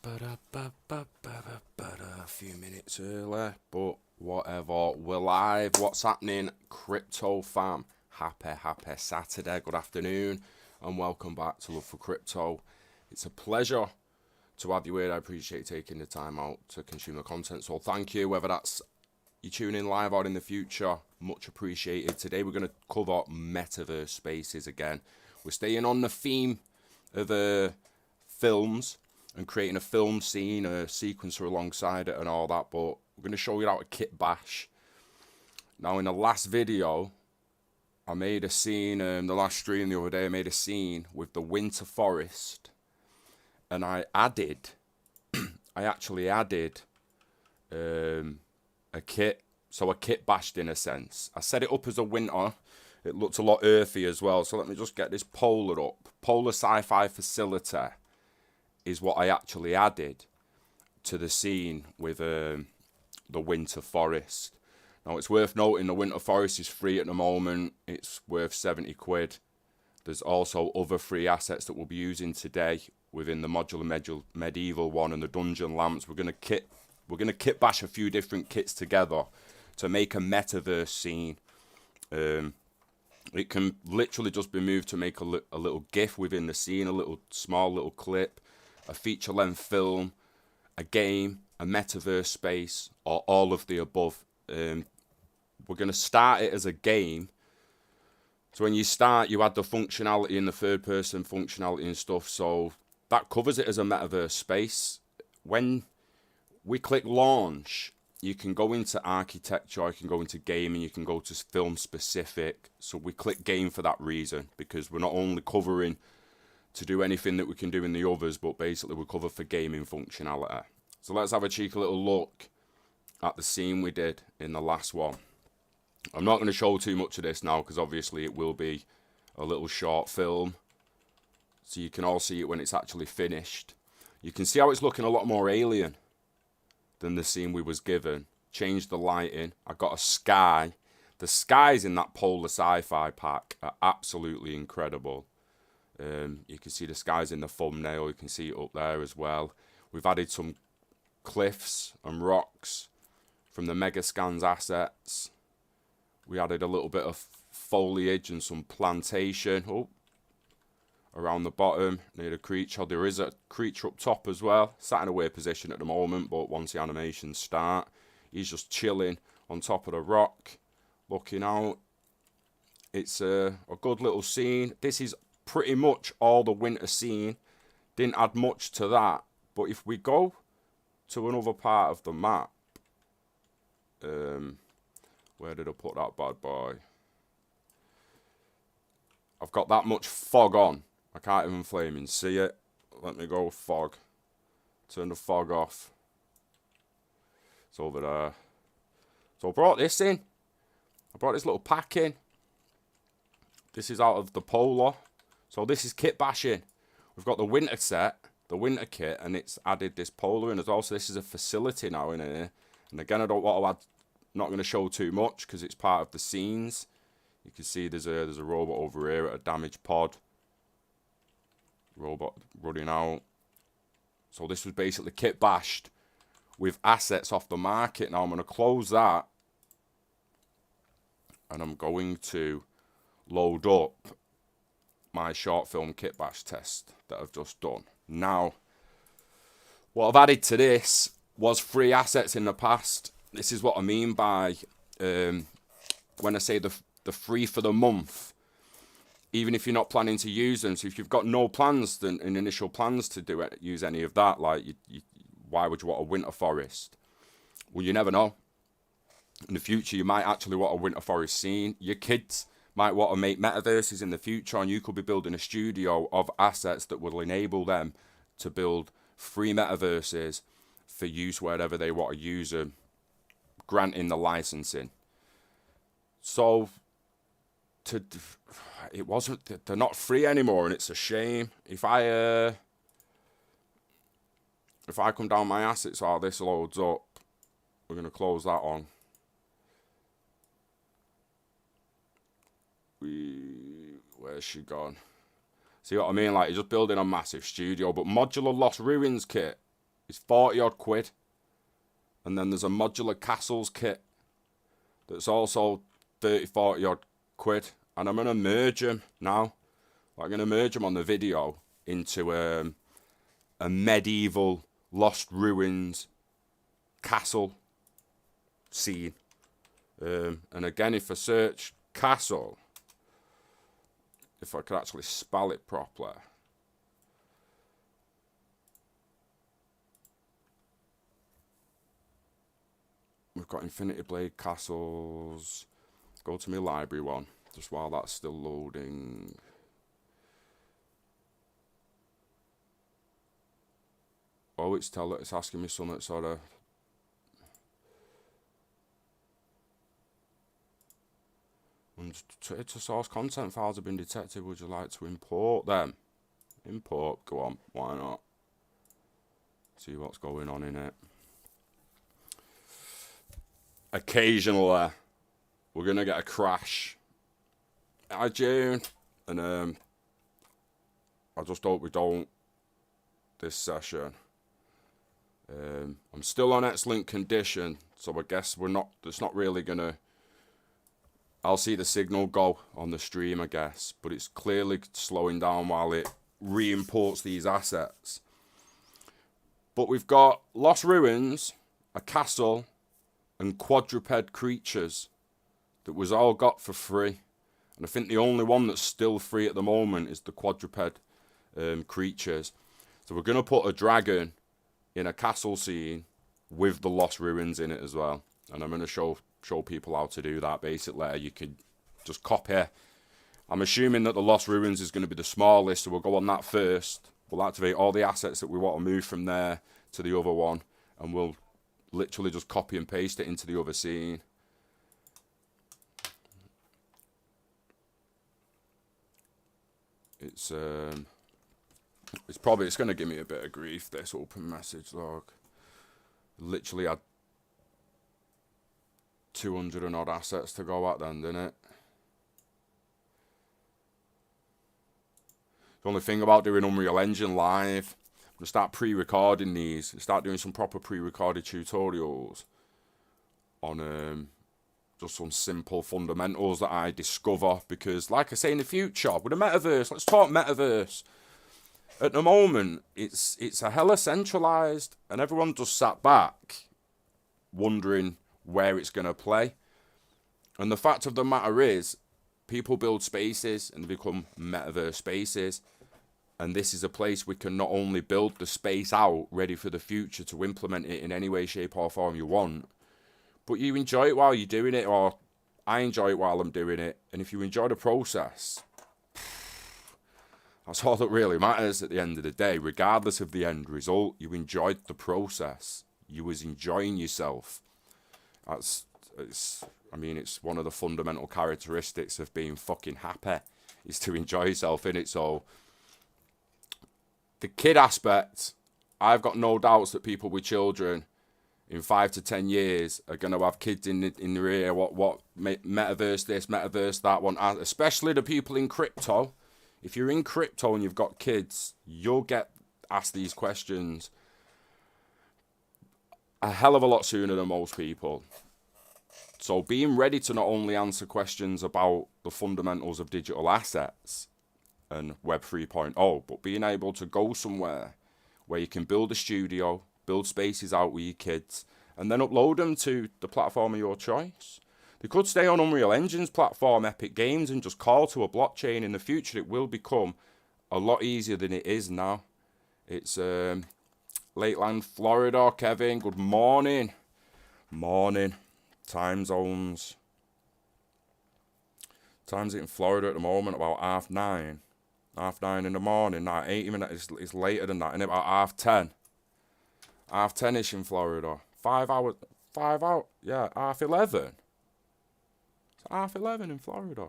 A few minutes early, but whatever. We're live. What's happening, crypto fam? Happy Saturday. Good afternoon, and welcome back to Love for Crypto. It's a pleasure to have you here. I appreciate taking the time out to consume the content. So thank you. Whether that's you tune in live or in the future, much appreciated. Today we're going to cover Metaverse spaces again. We're staying on the theme of films and creating a film scene, a sequencer alongside it and all that, but we're going to show you how to kitbash. Now, in the last video, I made a scene, the last stream the other day, I made a scene with the winter forest, and I actually added a kit, so a kit bashed in a sense. I set it up as a winter. It looked a lot earthy as well, so let me just get this polar up. Polar Sci-Fi Facility is what I actually added to the scene with the winter forest. Now, it's worth noting the winter forest is free at the moment. It's worth 70 quid. There's also other free assets that we'll be using today within the modular medieval one and the dungeon lamps. We're gonna kit bash a few different kits together to make a metaverse scene. It can literally just be moved to make a little GIF within the scene, a small little clip, a feature-length film, a game, a metaverse space, or all of the above. We're going to start it as a game. So when you start, you add the functionality and the third-person functionality and stuff. So that covers it as a metaverse space. When we click launch, you can go into architecture, you can go into gaming, you can go to film specific. So we click game for that reason, because we're not only covering to do anything that we can do in the others, but basically we cover for gaming functionality. So let's have a cheeky little look at the scene we did in the last one. I'm not going to show too much of this now, because obviously it will be a little short film, so you can all see it when it's actually finished. You can see how it's looking a lot more alien than the scene we was given. Changed the lighting. I got a sky. The skies in that Polar Sci-Fi pack are absolutely incredible. You can see the skies in the thumbnail. You can see it up there as well. We've added some cliffs and rocks from the Megascans assets. We added a little bit of foliage and some plantation around the bottom near the creature. There is a creature up top as well, sat in a weird position at the moment, but once the animations start, he's just chilling on top of the rock, looking out. It's a good little scene. This is pretty much all the winter scene. Didn't add much to that, but if we go to another part of the map, where did I put that bad boy? I've got that much fog on. I can't even flaming see it. Let me go fog. Turn the fog off. It's over there. So I brought this in. I brought this little pack in. This is out of the Polar. So this is kit bashing. We've got the winter set, the winter kit, and it's added this Polar in as well. So this is a facility now in here. And again, I don't want to add, not going to show too much because it's part of the scenes. You can see there's a robot over here at a damaged pod. Robot running out. So this was basically kit bashed with assets off the market. Now I'm going to close that. And I'm going to load up my short film kit bash test that I've just done. Now, what I've added to this was free assets in the past. This is what I mean by when I say the free for the month. Even if you're not planning to use them, so if you've got no plans and initial plans to use any of that, like why would you want a winter forest? Well, you never know. In the future, you might actually want a winter forest scene. Your kids might want to make metaverses in the future, and you could be building a studio of assets that will enable them to build free metaverses for use wherever they want to use them, granting the licensing. So they're not free anymore, and it's a shame. If I come down my assets, this loads up. We're gonna close that on. Where's she gone? See what I mean? Like, you're just building a massive studio, but modular Lost Ruins kit is 40 odd quid. And then there's a modular castles kit that's also 30, 40 odd quid. And I'm going to merge them now. I'm going to merge them on the video into a medieval Lost Ruins castle scene. And again, if I search castle, if I could actually spell it properly, we've got Infinity Blade castles. Go to my library one, just while that's still loading. Oh, it's asking me something sort of. To source content files have been detected. Would you like to import them? Import, go on, why not? See what's going on in it. Occasionally, we're gonna get a crash. June, and I just hope we don't this session. I'm still on excellent condition, so I guess it's not really gonna. I'll see the signal go on the stream, I guess, but it's clearly slowing down while it re-imports these assets. But we've got Lost Ruins, a castle, and quadruped creatures that was all got for free. And I think the only one that's still free at the moment is the quadruped creatures. So we're going to put a dragon in a castle scene with the Lost Ruins in it as well. And I'm going to show people how to do that. Basically, you can just copy. I'm assuming that the Lost Ruins is going to be the smallest, so we'll go on that first. We'll activate all the assets that we want to move from there to the other one, and we'll literally just copy and paste it into the other scene. It's going to give me a bit of grief, this open message log. Literally had 200 and odd assets to go at then, didn't it? The only thing about doing Unreal Engine live, I'm going to start pre-recording these, start doing some proper pre-recorded tutorials on just some simple fundamentals that I discover, because like I say, in the future, with the Metaverse, let's talk Metaverse. At the moment, it's a hella centralised, and everyone just sat back wondering where it's going to play. And the fact of the matter is, people build spaces and they become Metaverse spaces. And this is a place we can not only build the space out ready for the future to implement it in any way, shape or form you want, but you enjoy it while you're doing it, or I enjoy it while I'm doing it. And if you enjoy the process, that's all that really matters at the end of the day. Regardless of the end result, you enjoyed the process. You was enjoying yourself. It's one of the fundamental characteristics of being fucking happy, is to enjoy yourself in it. So the kid aspect, I've got no doubts that people with children in 5 to 10 years are going to have kids in their ear. What Metaverse this, Metaverse that one, especially the people in crypto. If you're in crypto and you've got kids, you'll get asked these questions a hell of a lot sooner than most people. So being ready to not only answer questions about the fundamentals of digital assets and Web 3.0, but being able to go somewhere where you can build a studio, build spaces out with your kids, and then upload them to the platform of your choice. They could stay on Unreal Engine's platform, Epic Games, and just call to a blockchain. In the future, it will become a lot easier than it is now. It's Lakeland, Florida. Kevin, good morning. Morning. Time zones. Time's in Florida at the moment, about 9:30. 9:30 in the morning. Now, 80 minutes, it's later than that, and about 10:30. 10:30ish in Florida. 5 hours, yeah, 11:30. It's 11:30 in Florida.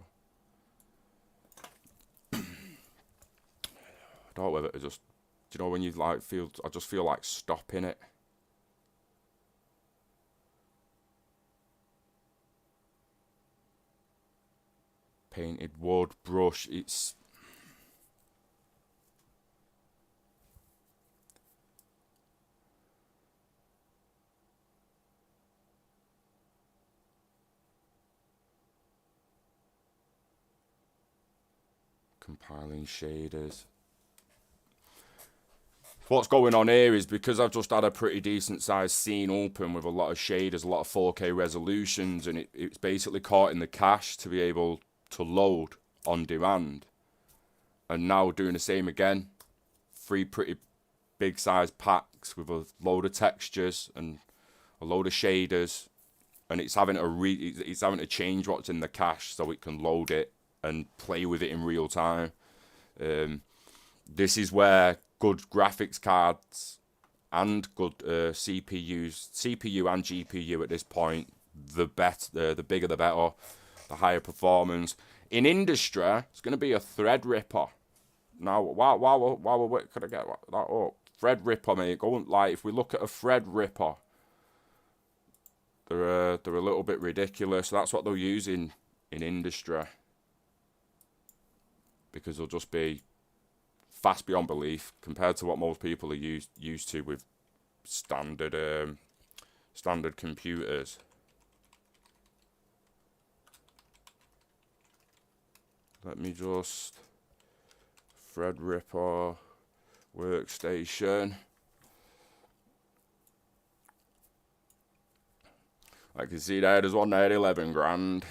I don't know whether to just, do you know when you like feel, I just feel like stopping it. Painted wood, brush, it's... Compiling shaders. What's going on here is because I've just had a pretty decent sized scene open with a lot of shaders, a lot of 4K resolutions, and it's basically caught in the cache to be able to load on demand. And now doing the same again. 3 pretty big sized packs with a load of textures and a load of shaders, and it's having to change what's in the cache so it can load it and play with it in real time. This is where good graphics cards and good CPU and GPU at this point, the bigger the better, the higher performance. In industry, it's going to be a thread ripper. Now, while we're waiting, could I get that up? Thread ripper, mate. If we look at a thread ripper, they're a little bit ridiculous. That's what they'll use in industry, because they'll just be fast beyond belief compared to what most people are used to with standard computers. Let me just Threadripper workstation. I can see there's one there, 11 grand.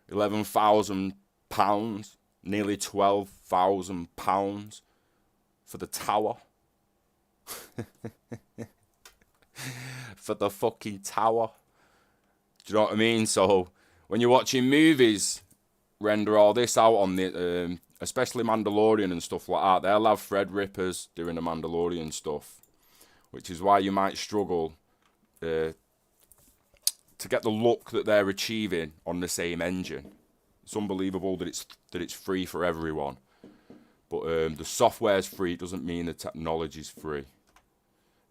£11,000, nearly £12,000 for the tower. For the fucking tower. Do you know what I mean? So when you're watching movies, render all this out on the, especially Mandalorian and stuff like that. They'll have Threadrippers doing the Mandalorian stuff, which is why you might struggle to get the look that they're achieving on the same engine. It's unbelievable that it's free for everyone, but the software's free. It doesn't mean the technology's free.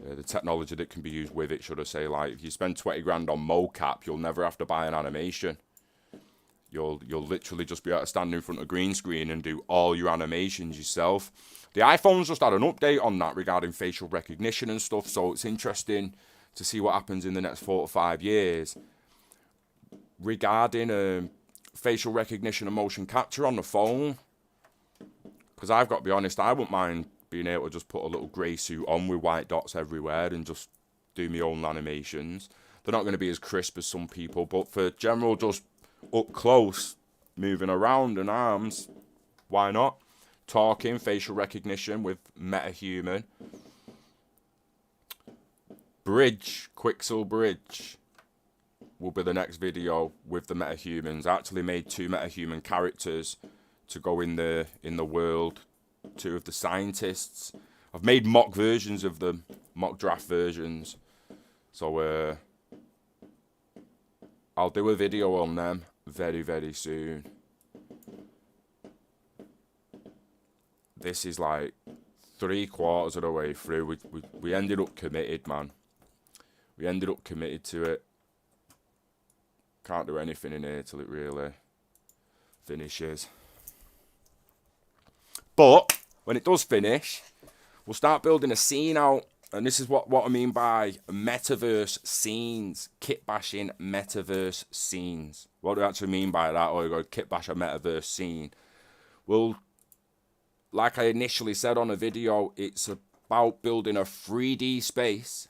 The technology that can be used with it, should I say, like if you spend 20 grand on mocap, you'll never have to buy an animation. You'll literally just be able to stand in front of a green screen and do all your animations yourself. The iPhone's just had an update on that regarding facial recognition and stuff, so it's interesting to see what happens in the next 4 to 5 years regarding facial recognition and motion capture on the phone. Because I've got to be honest, I wouldn't mind being able to just put a little grey suit on with white dots everywhere and just do my own animations. They're not going to be as crisp as some people, but for general just up close, moving around and arms, why not? Talking, facial recognition with MetaHuman. Quixel Bridge will be the next video with the MetaHumans. I actually made 2 MetaHuman characters to go in the world. 2 of the scientists. I've made mock versions of them, mock draft versions. So I'll do a video on them very, very soon. This is like 3/4 of the way through. We ended up committed, man. We ended up committed to it. Can't do anything in here till it really finishes. But when it does finish, we'll start building a scene out. And this is what I mean by metaverse scenes. Kitbashing metaverse scenes. What do I actually mean by that? Or you go kitbash a metaverse scene. Well, like I initially said on a video, it's about building a 3D space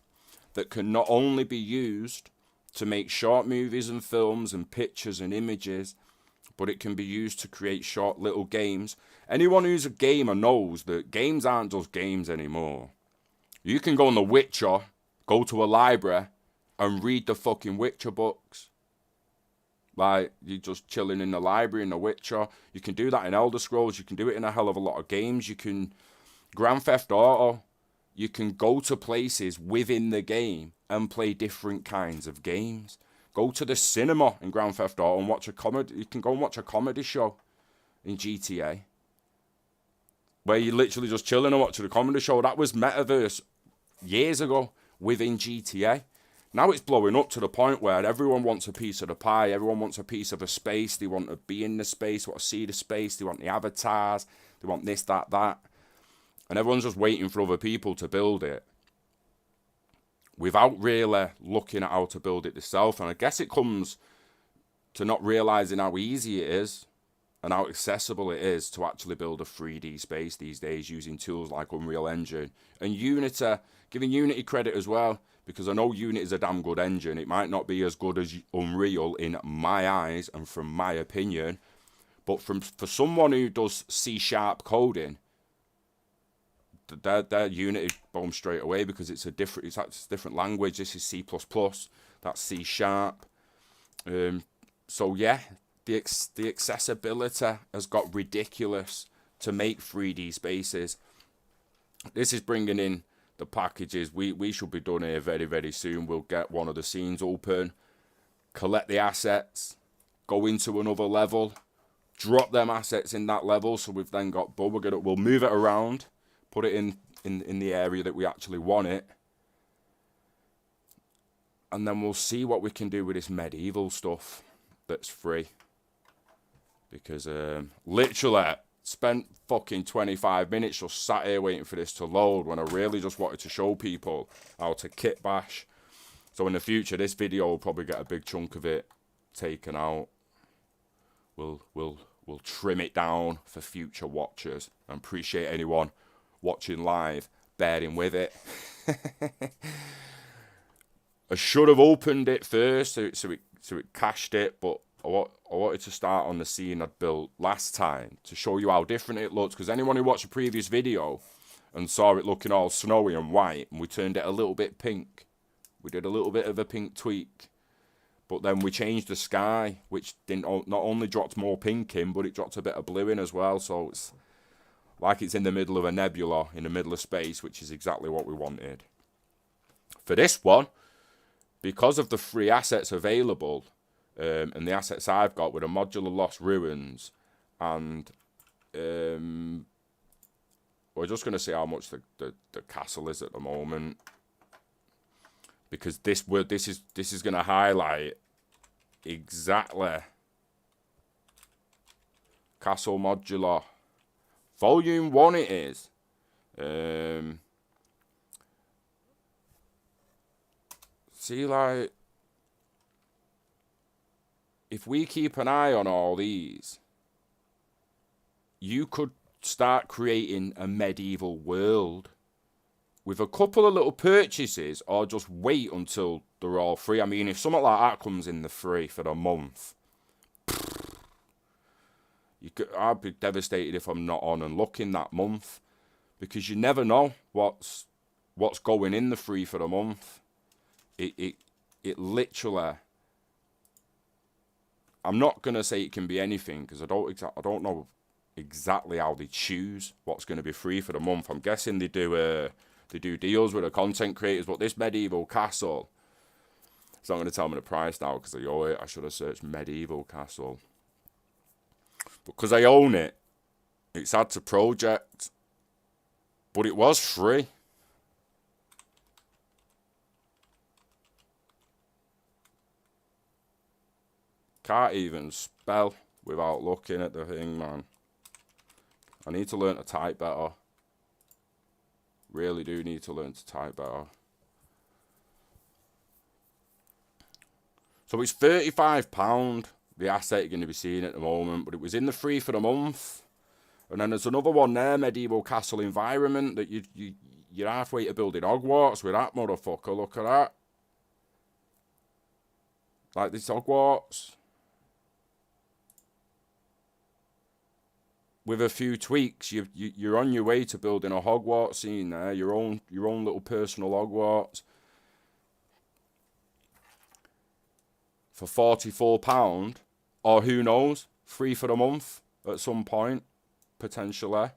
that can not only be used to make short movies and films and pictures and images, but it can be used to create short little games. Anyone who's a gamer knows that games aren't just games anymore. You can go on The Witcher, go to a library, and read the fucking Witcher books. Like, you're just chilling in the library in The Witcher. You can do that in Elder Scrolls. You can do it in a hell of a lot of games. You can... Grand Theft Auto. You can go to places within the game and play different kinds of games. Go to the cinema in Grand Theft Auto and watch a comedy. You can go and watch a comedy show in GTA, where you're literally just chilling and watching a comedy show. That was Metaverse years ago within GTA. Now it's blowing up to the point where everyone wants a piece of the pie. Everyone wants a piece of a space. They want to be in the space, want to see the space. They want the avatars. They want this, that, that. And everyone's just waiting for other people to build it without really looking at how to build it themselves. And I guess it comes to not realizing how easy it is. and how accessible it is to actually build a 3D space these days using tools like Unreal Engine and Unity. Giving Unity credit as well, because I know Unity is a damn good engine. It might not be as good as Unreal in my eyes and from my opinion, but for someone who does C# coding, their Unity boom straight away, because it's a different language. This is C++, that's C#. So yeah, the accessibility has got ridiculous to make 3D spaces. This is bringing in the packages. We should be done here very, very soon. We'll get one of the scenes open, collect the assets, go into another level, drop them assets in that level. So we've then got, but we'll move it around, put it in the area that we actually want it, and then we'll see what we can do with this medieval stuff that's free. Because literally spent fucking 25 minutes just sat here waiting for this to load, when I really just wanted to show people how to kitbash. So in the future, this video will probably get a big chunk of it taken out. We'll trim it down for future watchers. I appreciate anyone watching live bearing with it. I should have opened it first so it cached it, but I wanted to start on the scene I'd built last time to show you how different it looks, because anyone who watched the previous video and saw it looking all snowy and white, and we turned it a little bit pink. We did a little bit of a pink tweak, but then we changed the sky, which not only dropped more pink in, but it dropped a bit of blue in as well, so it's like it's in the middle of a nebula, in the middle of space, which is exactly what we wanted. For this one, because of the free assets available, and the assets I've got with a modular Lost Ruins, and we're just going to see how much the castle is at the moment, because this is going to highlight exactly Castle Modular Volume 1 it is. See, like, if we keep an eye on all these, you could start creating a medieval world with a couple of little purchases, or just wait until they're all free. I mean, if something like that comes in the free for the month, I'd be devastated if I'm not on and looking that month, because you never know what's going in the free for the month. It literally, I'm not gonna say it can be anything, because I don't know exactly how they choose what's going to be free for the month. I'm guessing they do deals with the content creators, but this medieval castle, it's not going to tell me the price now because I owe it. I should have searched medieval castle, but because I own it, it's had to project, but it was free. Can't even spell without looking at the thing, man. I need to learn to type better. Really do need to learn to type better. So it's £35, the asset you're going to be seeing at the moment, but it was in the free for the month. And then there's another one there, Medieval Castle Environment, that you're halfway to building Hogwarts with that motherfucker. Look at that. Like this Hogwarts. With a few tweaks, you're on your way to building a Hogwarts scene there, your own little personal Hogwarts. For £44, or who knows, free for the month at some point, potentially.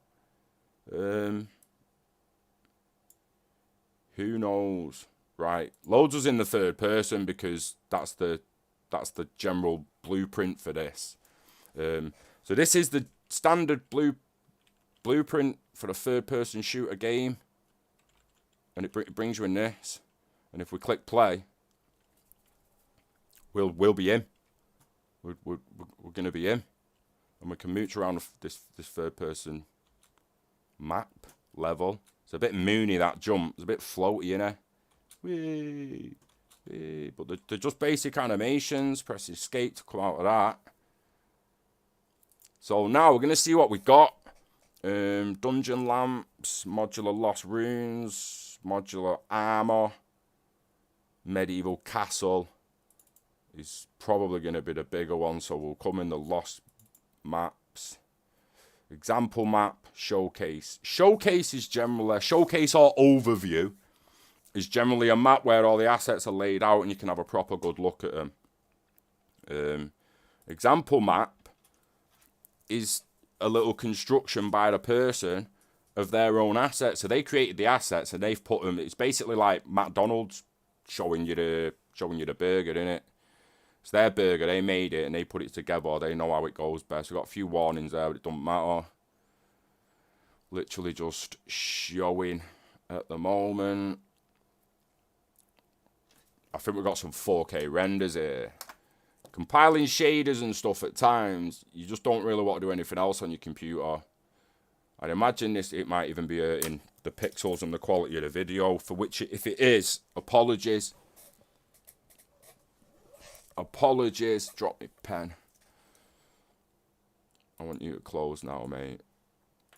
Who knows? Right, loads was in the third person because that's the general blueprint for this. So this is the standard blueprint for a third-person shooter game, and it brings you in this. And if we click play, we'll be in. We're gonna be in, and we can mooch around this third-person map level. It's a bit moony, that jump. It's a bit floaty, you know. Whee, whee. But they're just basic animations. Press escape to come out of that. So now we're going to see what we got. Dungeon lamps, modular lost runes, modular armor, medieval castle is probably going to be the bigger one, so we'll come in the lost maps. Example map, showcase. Showcase is generally, showcase or overview is generally a map where all the assets are laid out and you can have a proper good look at them. Example map is a little construction by the person of their own assets. So they created the assets and they've put them. It's basically like McDonald's showing you the burger, innit? It's their burger. They made it and they put it together. They know how it goes best. We've got a few warnings there, but it doesn't matter. Literally just showing at the moment. I think we've got some 4K renders here. Compiling shaders and stuff at times, you just don't really want to do anything else on your computer. I'd imagine it might even be in the pixels and the quality of the video, for which, if it is, apologies. Apologies. Drop me pen. I want you to close now, mate.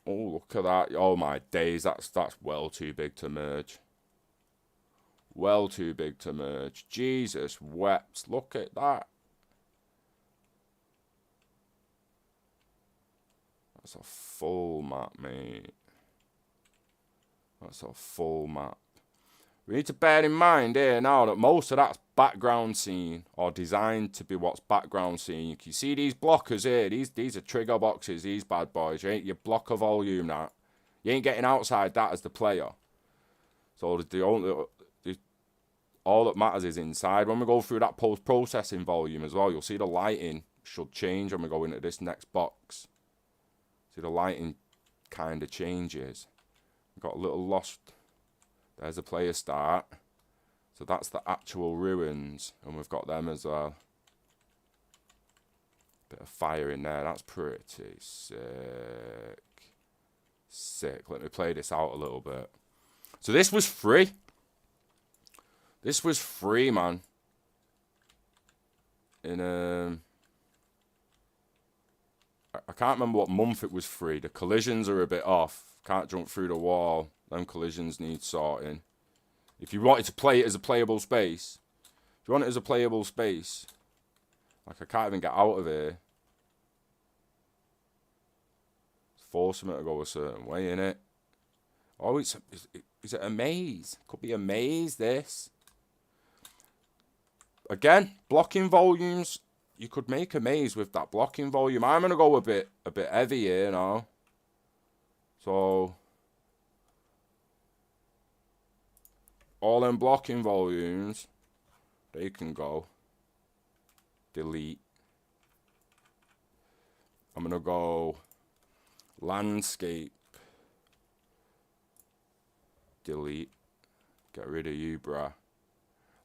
Oh, look at that. Oh, my days. That's well too big to merge. Well too big to merge. Jesus wept. Look at that. That's a full map, mate. That's a full map. We need to bear in mind here now that most of that's background scene or designed to be what's background scene. You can see these blockers here. These are trigger boxes, these bad boys. You ain't your blocker volume that. You ain't getting outside that as the player. So all that matters is inside. When we go through that post-processing volume as well, you'll see the lighting should change when we go into this next box. See, the lighting kind of changes. We've got a little lost. There's a player start. So that's the actual ruins. And we've got them as well. Bit of fire in there. That's pretty sick. Sick. Let me play this out a little bit. So this was free. This was free, man. In I can't remember what month it was free. The collisions are a bit off. Can't jump through the wall. Them collisions need sorting. If you wanted to play it as a playable space, like I can't even get out of here. Force them to go a certain way, innit? Oh, is it a maze? Could be a maze, this. Again, blocking volumes. You could make a maze with that blocking volume. I'm gonna go a bit heavy here now. So all them blocking volumes, they can go. Delete. I'm gonna go landscape. Delete. Get rid of you, bruh.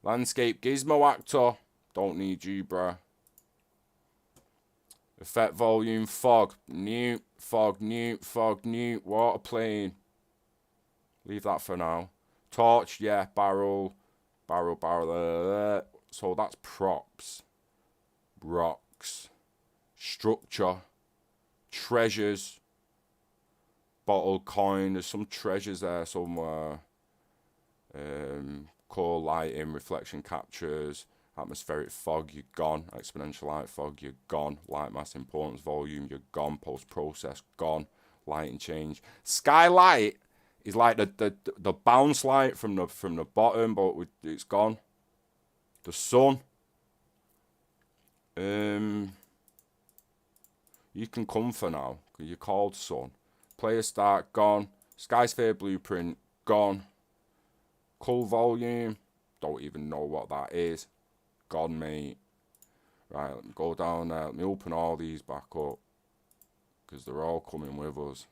Landscape gizmo actor. Don't need you, bruh. Effect volume, fog, newt, fog, newt, fog, newt, water plane. Leave that for now. Torch, yeah, barrel. So that's props. Rocks. Structure. Treasures. Bottle coin. There's some treasures there somewhere. Core lighting, reflection captures. Atmospheric fog, you're gone. Exponential light fog, you're gone. Light mass importance volume, you're gone. Post process, gone. Lighting change. Skylight is like the bounce light from the bottom, but it's gone. The sun. You can come for now because you're called sun. Player start, gone. Skysphere blueprint, gone. Cull volume, don't even know what that is. Gone, mate. Right, let me go down there. Let me open all these back up. Because they're all coming with us.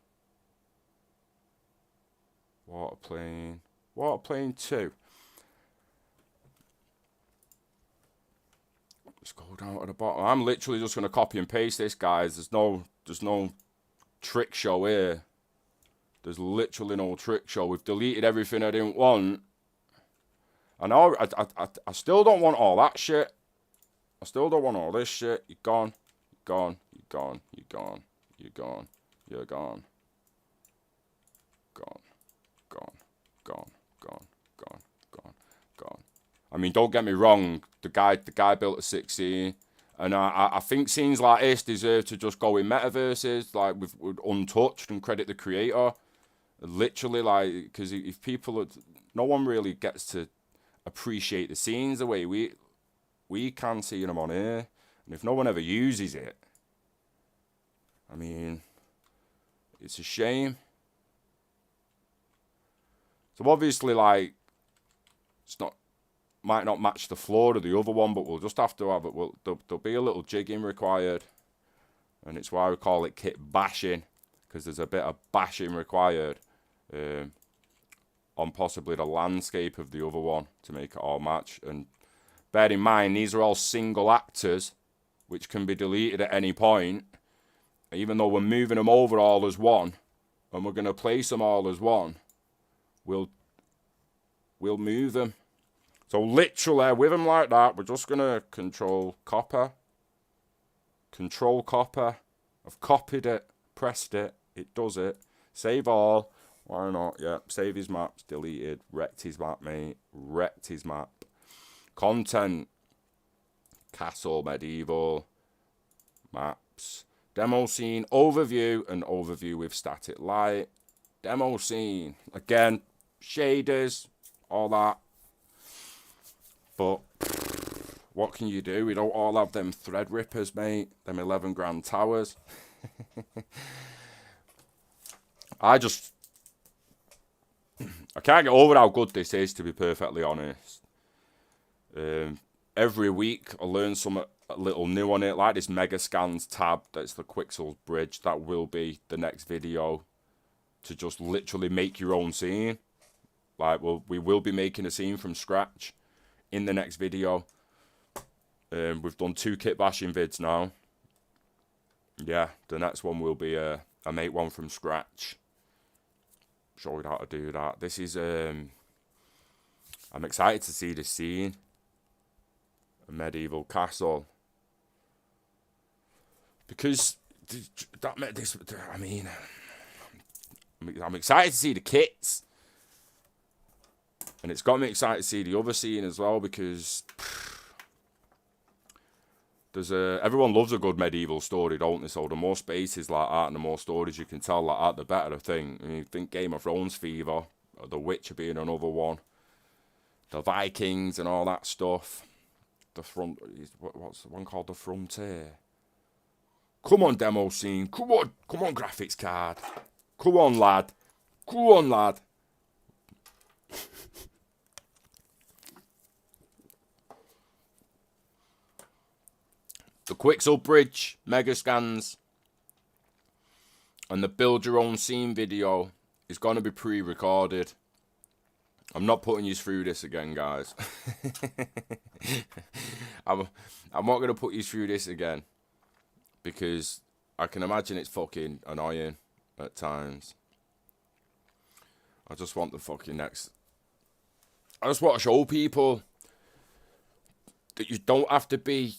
Water plane. Water plane 2. Let's go down to the bottom. I'm literally just going to copy and paste this, guys. There's no trick show here. There's literally no trick show. We've deleted everything I didn't want. And I still don't want all that shit. I still don't want all this shit. You're gone. You're gone. You're gone. You're gone. You're gone. You're gone. Gone. Gone. Gone. Gone. Gone. Gone. Gone. I mean, don't get me wrong. The guy built a 16. And I think scenes like this deserve to just go in metaverses, like with untouched, and credit the creator. Literally, like, because if people, no one really gets to appreciate the scenes the way we can see them on here. And if no one ever uses it, I mean, it's a shame. So obviously, like, might not match the floor of the other one, but we'll just have to have it. There'll be a little jigging required, and it's why we call it kitbashing, because there's a bit of bashing required on possibly the landscape of the other one to make it all match. And bear in mind, these are all single actors, which can be deleted at any point. Even though we're moving them over all as one, and we're going to place them all as one, we'll move them. So literally, with them like that, we're just going to control copper. Control copper. I've copied it, pressed it, it does it. Save all. Why not? Yeah, save his maps, deleted. Wrecked his map, mate. Wrecked his map. Content. Castle, medieval. Maps. Demo scene, overview, and overview with static light. Demo scene. Again, shaders, all that. But what can you do? We don't all have them thread rippers, mate. Them 11 grand towers. I can't get over how good this is, to be perfectly honest. Every week I learn something a little new on it, like this Mega Scans tab. That's the Quixels bridge. That will be the next video, to just literally make your own scene. Like, we will be making a scene from scratch in the next video. We've done 2 kitbashing vids now. Yeah, the next one will be a make one from scratch. Show you how to do that. This is I'm excited to see this scene. A medieval castle. Because I mean, I'm excited to see the kits. And it's got me excited to see the other scene as well, because everyone loves a good medieval story, don't they? So the more spaces like that and the more stories you can tell like that, the better, I think. I mean, think Game of Thrones fever, The Witcher being another one, the Vikings and all that stuff. What's the one called? The Frontier. Come on, demo scene. Come on, graphics card. Come on, lad. Come on, lad. The Quixel Bridge, Mega Scans, and the Build Your Own Scene video is going to be pre-recorded. I'm not putting you through this again, guys. I'm not going to put you through this again, because I can imagine it's fucking annoying at times. I just want the fucking next... I just want to show people that you don't have to be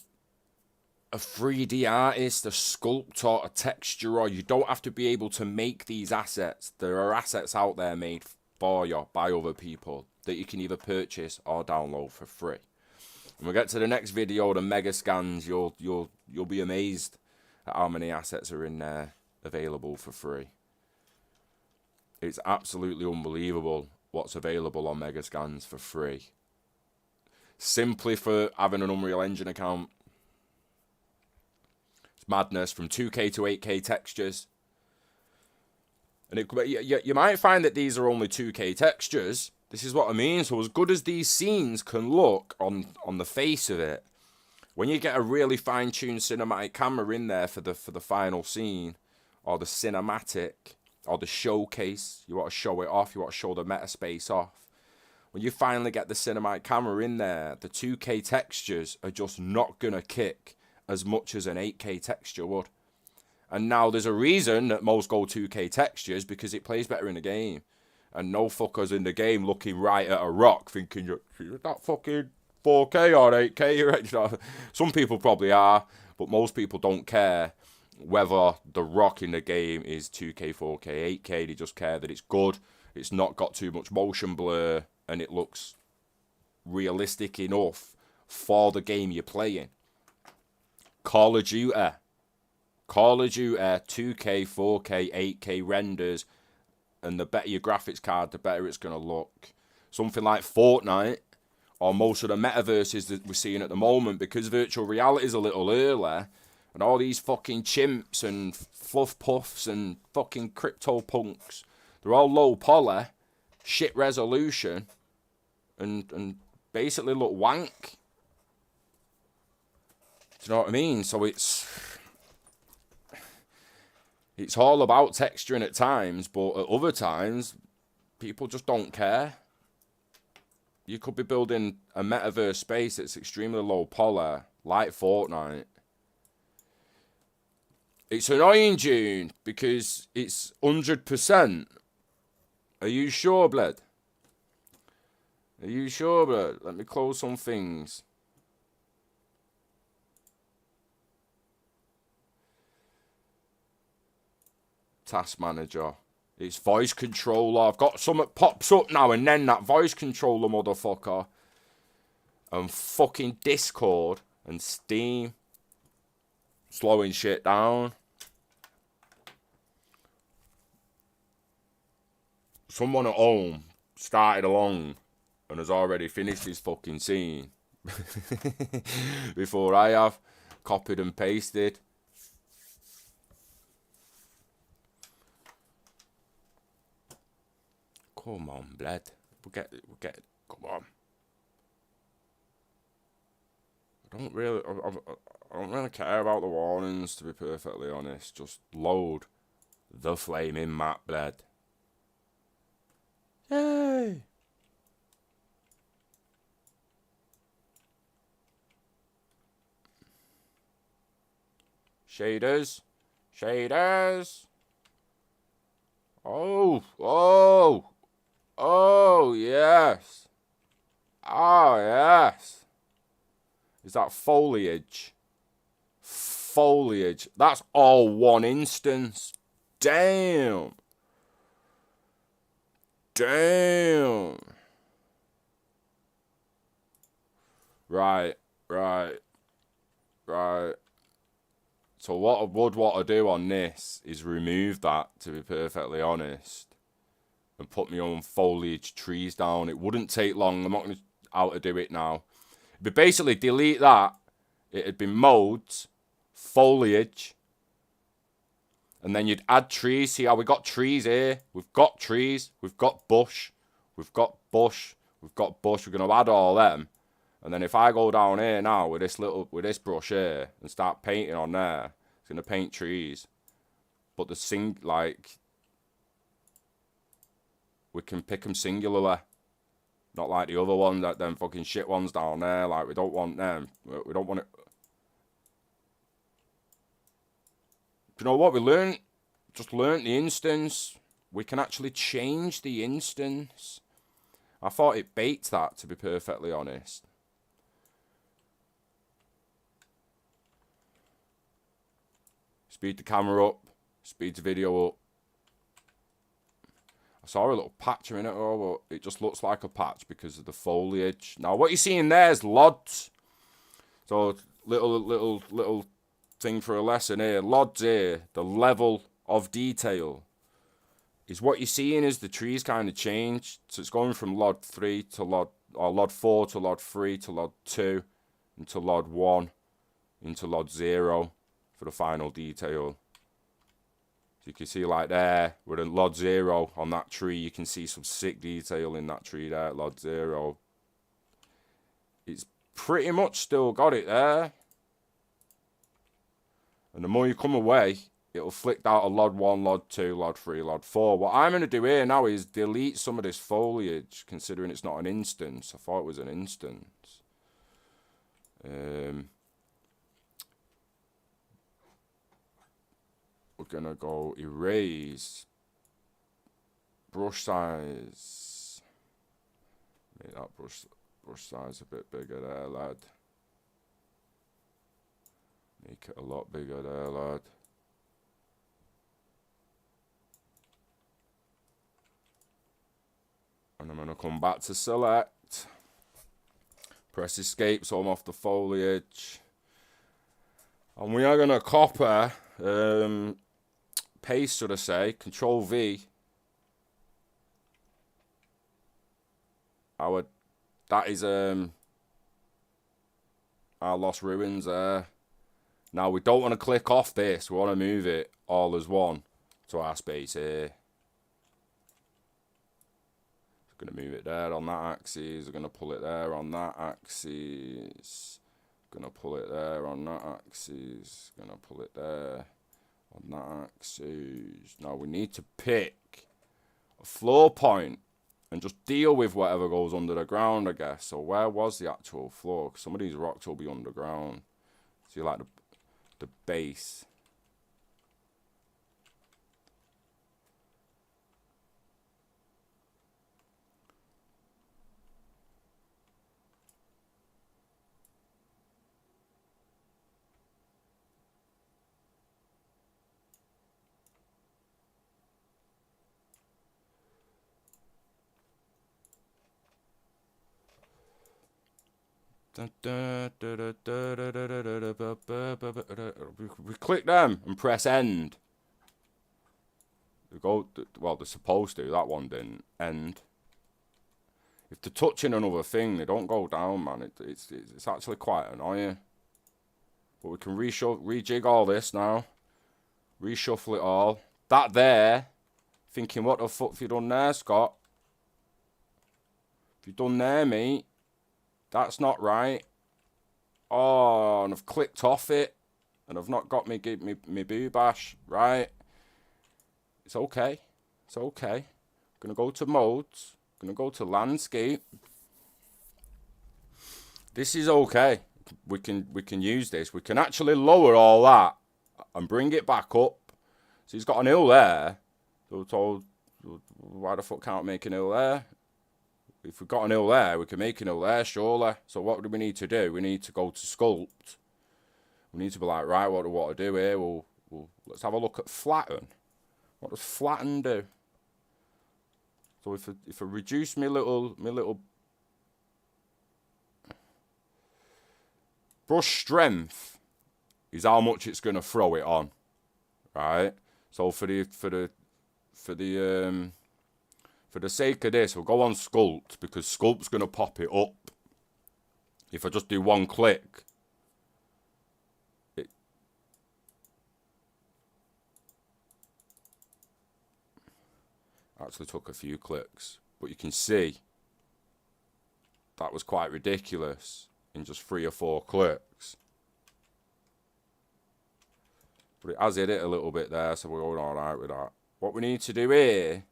a 3D artist, a sculptor, a texturer. You don't have to be able to make these assets. There are assets out there made for you by other people that you can either purchase or download for free. When we get to the next video, the Mega Scans, you'll be amazed at how many assets are in there available for free. It's absolutely unbelievable what's available on Mega Scans for free. Simply for having an Unreal Engine account. It's madness. From 2K to 8K textures. And you might find that these are only 2K textures. This is what I mean. So as good as these scenes can look on the face of it, when you get a really fine-tuned cinematic camera in there for the final scene, or the cinematic, or the showcase, you want to show it off, you want to show the meta space off. When you finally get the cinematic camera in there, the 2K textures are just not going to kick as much as an 8K texture would. And now there's a reason that most go 2K textures, because it plays better in the game. And no fuckers in the game looking right at a rock thinking you're that fucking 4K or 8K. Some people probably are, but most people don't care. whether the rock in the game is 2K, 4K, 8K. They just care that it's good. It's not got too much motion blur, and it looks realistic enough for the game you're playing. Call of Duty 2K, 4K, 8K renders, and the better your graphics card, the better it's going to look. Something like Fortnite, or most of the metaverses that we're seeing at the moment, because virtual reality is a little early, and all these fucking chimps and fluff puffs and fucking crypto punks, they're all low poly, shit resolution, and basically look wank. Do you know what I mean? So it's all about texturing at times, but at other times, people just don't care. You could be building a metaverse space that's extremely low poly, like Fortnite. It's annoying, June, because it's 100%. Are you sure, Bled? Are you sure, Bled? Let me close some things. Task manager. It's voice controller. I've got something that pops up now and then, that voice controller, motherfucker. And fucking Discord and Steam. Slowing shit down. Someone at home started along and has already finished his fucking scene. Before I have. Copied and pasted. Come on, Bled. We'll get it. Come on. I don't really care about the warnings, to be perfectly honest. Just load the flaming map, Bled. Yay! Shaders. Oh, yes. Oh, yes. Is that foliage? Foliage. That's all one instance. Damn. Right. So what I would want to do on this is remove that, to be perfectly honest, and put my own foliage trees down. It wouldn't take long. I'm not going to how to do it now. But basically delete that. It'd be modes, foliage, and then you'd add trees. See how we got trees here? We've got trees. We've got bush. We've got bush. We're going to add all them. And then if I go down here now with this brush here and start painting on there, it's going to paint trees. But we can pick them singularly. Not like the other ones, that them fucking shit ones down there. Like, we don't want them. We don't want it. Do you know what we learned? Just learned the instance. We can actually change the instance. I thought it baked that, to be perfectly honest. Speed the camera up. Speed the video up. I saw a little patch a minute ago, but it just looks like a patch because of the foliage. Now, what you're seeing there is LODs. So, little thing for a lesson here. LODs here, the level of detail, is what you're seeing is the trees kind of change. So, it's going from LOD 3 to LOD 4 to LOD 3 to LOD 2 into LOD 1 into LOD 0 for the final detail. So you can see like there, with a LOD 0 on that tree, you can see some sick detail in that tree there, LOD 0. It's pretty much still got it there. And the more you come away, it'll flick out a LOD 1, LOD 2, LOD 3, LOD 4. What I'm going to do here now is delete some of this foliage, considering it's not an instance. I thought it was an instance. We're going to go erase. Brush size. Make that brush size a bit bigger there, lad. Make it a lot bigger there, lad. come back to select. Press escape so I'm off the foliage. And we are going to copy, paste should I say, Control V. That is our Lost Ruins there. Now we don't want to click off this, we want to move it all as one to our space here. We're going to move it there on that axis, we're going to pull it there on that axis. Gonna pull it there on that axis. Gonna pull it there on that axis. Now we need to pick a floor point and just deal with whatever goes under the ground, I guess. So where was the actual floor? 'Cause some of these rocks will be underground. So you like the base. We click them and press end. They go, well, they're supposed to. That one didn't. End. If they're touching another thing, they don't go down, man. It's actually quite annoying. But we can rejig all this now. Reshuffle it all. That there. Thinking, what the fuck have you done there, Scott? Have you done there, mate? That's not right. Oh, and I've clicked off it. And I've not got me boo bash. Right. It's okay. It's okay. I'm going to go to modes. I'm going to go to landscape. This is okay. We can use this. We can actually lower all that and bring it back up. So he's got an hill there. So we're told, why the fuck can't I make an hill there? If we've got an hill there, we can make an hill there, surely. So what do we need to do? We need to go to sculpt. We need to be like, right, what do I do here? Let's have a look at flatten. What does flatten do? So if I reduce my little brush strength is how much it's gonna throw it on, right? So for the sake of this, we'll go on sculpt because sculpt's gonna pop it up. If I just do one click, it actually took a few clicks, but you can see that was quite ridiculous in just 3 or 4 clicks. But it has hit it a little bit there, so we're going alright with that. What we need to do here,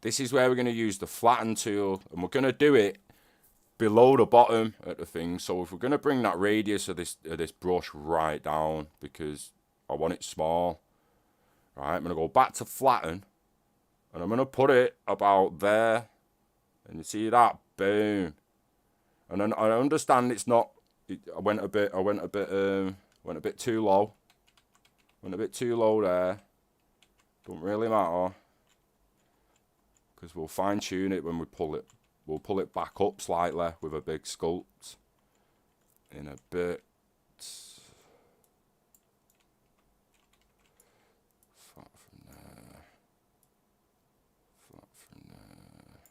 this is where we're going to use the flatten tool, and we're going to do it below the bottom at the thing. So if we're going to bring that radius of this brush right down, because I want it small, right, I'm going to go back to flatten, and I'm going to put it about there, and you see that, boom. And then I understand it's not. I went a bit too low. Went a bit too low there. Don't really matter, because we'll fine tune it when we pull it. We'll pull it back up slightly with a big sculpt in a bit. Flat from there. Flat from there.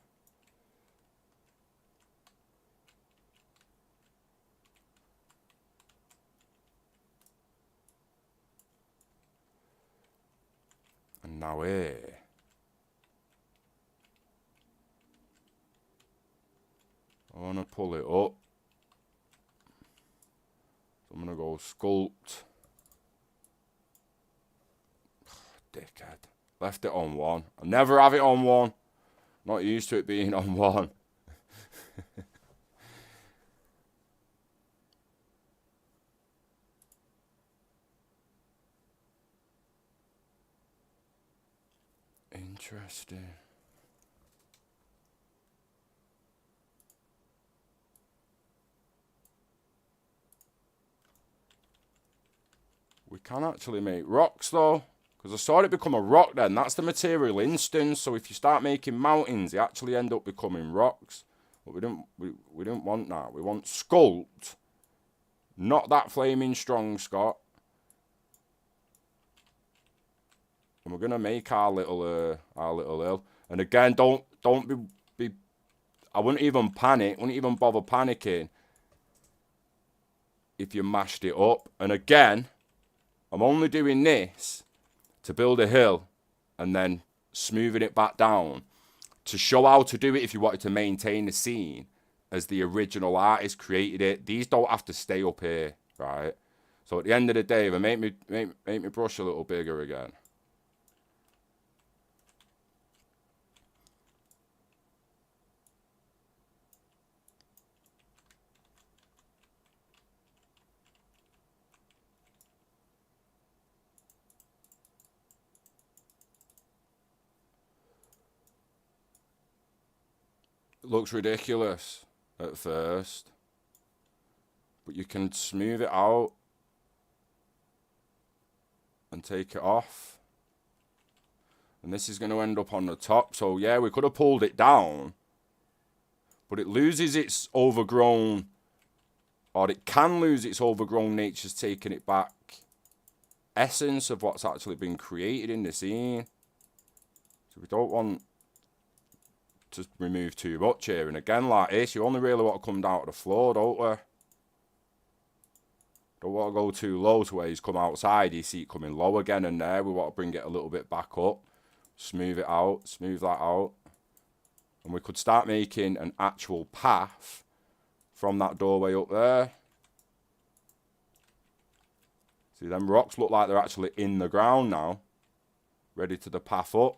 And now here. I want to pull it up. So I'm going to go sculpt. Dickhead. Left it on 1. I never have it on 1. Not used to it being on 1. Interesting. We can actually make rocks though. Because I saw it become a rock then. That's the material instance. So if you start making mountains, they actually end up becoming rocks. But we didn't want that. We want sculpt. Not that flaming strong, Scott. And we're gonna make our little hill. And again, don't be I wouldn't even panic, wouldn't even bother panicking if you mashed it up. And again, I'm only doing this to build a hill and then smoothing it back down to show how to do it if you wanted to maintain the scene as the original artist created it. These don't have to stay up here, right? So at the end of the day, if I make me brush a little bigger again. It looks ridiculous at first, but you can smooth it out and take it off. And this is going to end up on the top. So yeah, we could have pulled it down, but it loses its overgrown, or it can lose its overgrown nature's taking it back essence of what's actually been created in the scene. So we don't want to remove too much here. And again, like this, you only really want to come down to the floor, don't we? Don't want to go too low to where he's come outside. You see it coming low again, and there we want to bring it a little bit back up. Smooth it out, smooth that out. And we could start making an actual path from that doorway up there. See, them rocks look like they're actually in the ground now, ready to the path up.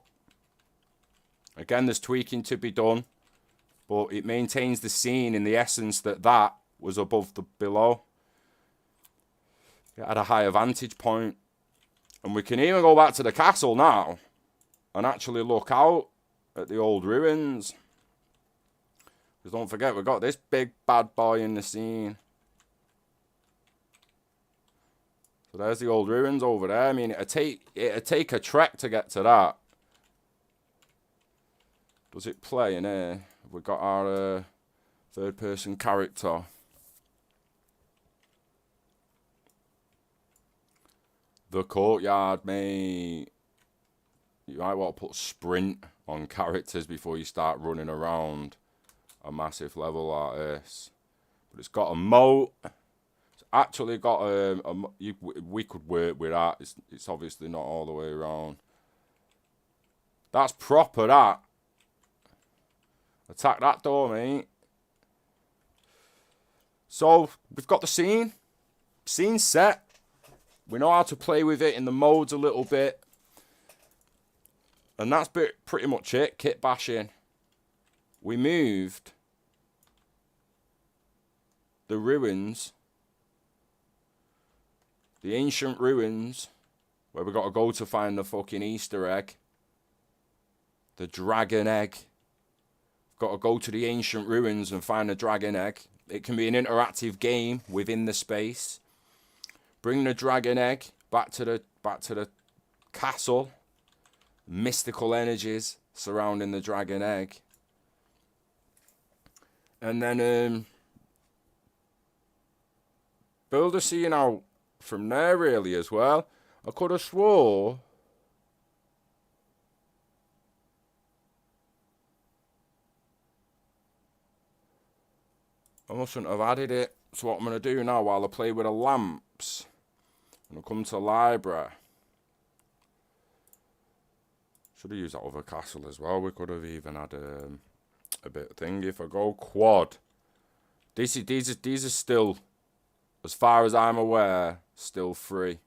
Again, there's tweaking to be done, but it maintains the scene in the essence that that was above the below. It had a higher vantage point. And we can even go back to the castle now and actually look out at the old ruins. Because don't forget, we've got this big bad boy in the scene. So there's the old ruins over there. I mean, it'd take a trek to get to that. Does it play in here? We've got our third person character. The courtyard, mate. You might want to put sprint on characters before you start running around a massive level like this. But it's got a moat. It's actually got we could work with that. It's obviously not all the way around. That's proper, that. Attack that door, mate. So, we've got the scene. Scene set. We know how to play with it in the modes a little bit. And that's pretty much it. Kitbashing. We moved the ruins. The ancient ruins. Where we got to go to find the fucking Easter egg. The dragon egg. Got to go to the ancient ruins and find the dragon egg. It can be an interactive game within the space. Bring the dragon egg back to the castle. Mystical energies surrounding the dragon egg. And then build a scene out from there really as well. I could have swore I mustn't have added it. So what I'm going to do now while I play with the lamps, I'm going to come to library. Should have used that other castle as well. We could have even had a bit of thing. If I go quad, these are still, as far as I'm aware, still free.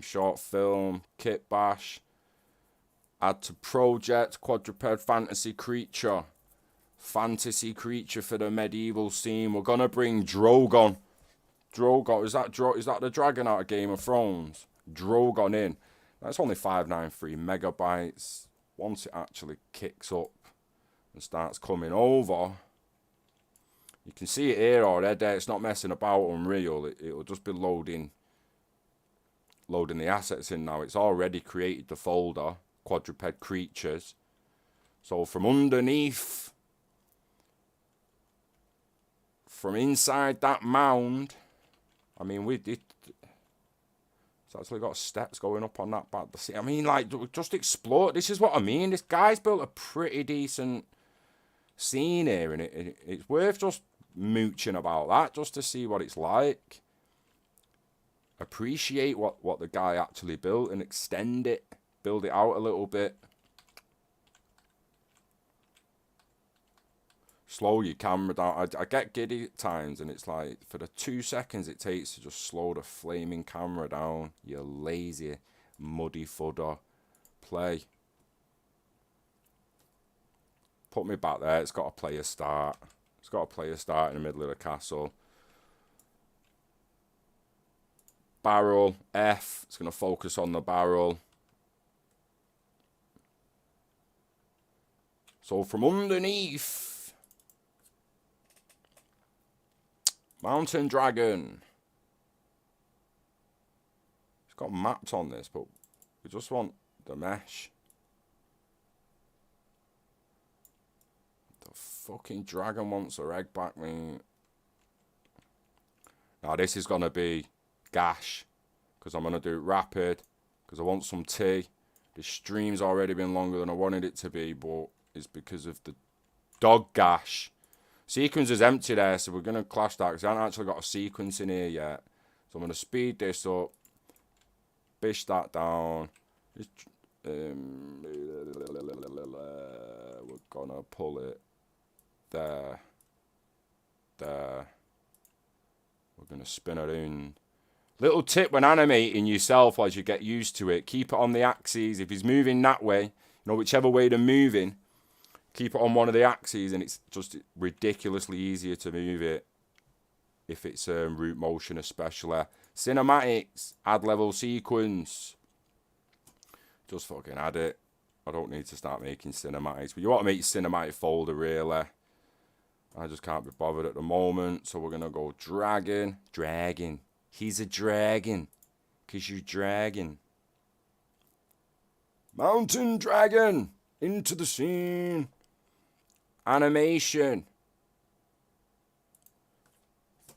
Short film, Kitbash, add to project, quadruped fantasy creature. Fantasy creature for the medieval scene. We're gonna bring Drogon. Drogon, is that the dragon out of Game of Thrones? Drogon in. That's only 593 megabytes. Once it actually kicks up and starts coming over, you can see it here already. It's not messing about Unreal. It'll just be loading loading the assets in now, it's already created the folder, quadruped creatures. So from underneath, from inside that mound, I mean, it's actually got steps going up on that back. I mean, like, just explore. This is what I mean. This guy's built a pretty decent scene here, and it's worth just mooching about that just to see what it's like. Appreciate what the guy actually built and extend it, build it out a little bit. Slow your camera down. I get giddy at times, and it's like, for the 2 seconds it takes to just slow the flaming camera down, you lazy, muddy fudder. Play. Put me back there. It's got a player start. It's got a player start in the middle of the castle. Barrel, F. It's going to focus on the barrel. So from underneath, Mountain Dragon. It's got maps on this, but we just want the mesh. The fucking dragon wants her egg back, mate. Now this is going to be gash, because I'm going to do it rapid, because I want some tea. The stream's already been longer than I wanted it to be, but it's because of the dog gash. Sequence is empty there, so we're going to clash that, because I haven't actually got a sequence in here yet. So I'm going to speed this up, bish that down. We're going to pull it there. We're going to spin it in. Little tip when animating yourself as you get used to it, keep it on the axes. If he's moving that way, you know, whichever way they're moving, keep it on one of the axes, and it's just ridiculously easier to move it if it's root motion especially. Cinematics, add level sequence. Just fucking add it. I don't need to start making cinematics, but you want to make your cinematic folder really. I just can't be bothered at the moment, so we're going to go dragon. Dragon. He's a dragon, because you're dragon. Mountain Dragon, into the scene. Animation.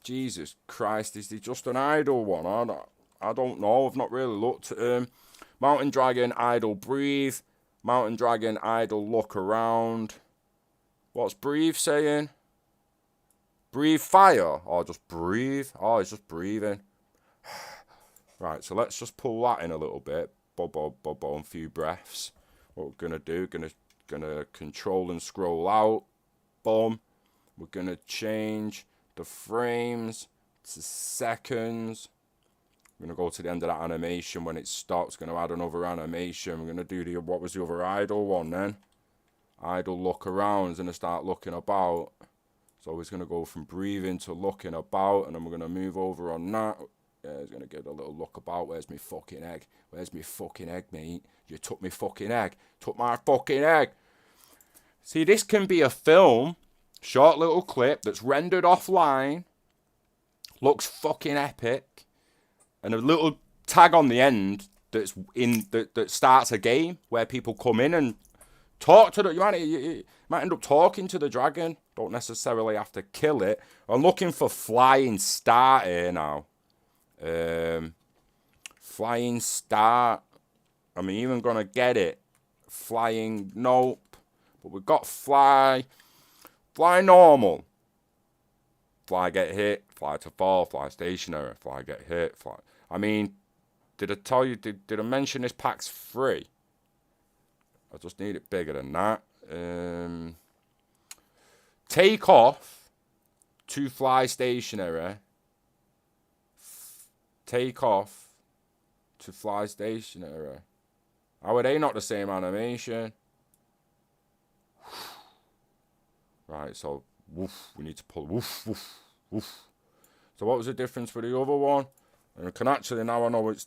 Jesus Christ, is he just an idle one? I don't know, I've not really looked at him. Mountain Dragon, idle breathe. Mountain Dragon, idle look around. What's breathe saying? Breathe fire, or just breathe? Oh, he's just breathing. Right, so let's just pull that in a little bit. Bob, a few breaths. What we're gonna do? Gonna control and scroll out. Boom. We're gonna change the frames to seconds. We're gonna go to the end of that animation. When it stops, gonna add another animation. We're gonna do the, what was the other idle one then? Idle look around. He's gonna start looking about. So he's gonna go from breathing to looking about, and then we're gonna move over on that. Yeah, he's gonna get a little look about. Where's my fucking egg? Where's my fucking egg, mate? You took my fucking egg. Took my fucking egg. See, this can be a film, short little clip that's rendered offline, looks fucking epic, and a little tag on the end that's in that starts a game where people come in and talk to the. You might end up talking to the dragon. Don't necessarily have to kill it. I'm looking for flying start here now. Flying start. I'm even gonna get it. Flying, nope. But we've got fly. Fly normal. Fly get hit. Fly to fall. Fly stationary. Fly get hit. Fly. I mean, did I tell you? Did I mention this pack's free? I just need it bigger than that. Take off to fly stationary. Take off to fly stationary. How are they not the same animation? Right, so woof, we need to pull woof, woof, woof. So what was the difference for the other one? And I can actually, now I know it's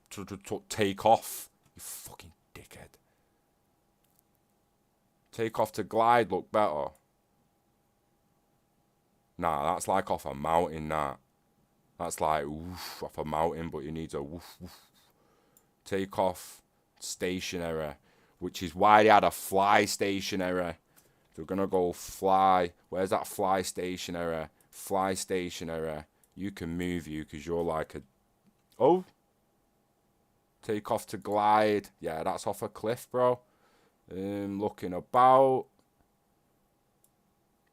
to take off. You fucking dickhead. Take off to glide look better. Nah, that's like off a mountain, that. That's like woof, off a mountain, but you need a woof, woof. take off stationary, which is why they had a fly stationary. So we're going to go fly. Where's that fly stationary? Fly stationary. You can move you because you're like a... Oh. Take off to glide. Yeah, that's off a cliff, bro. Looking about.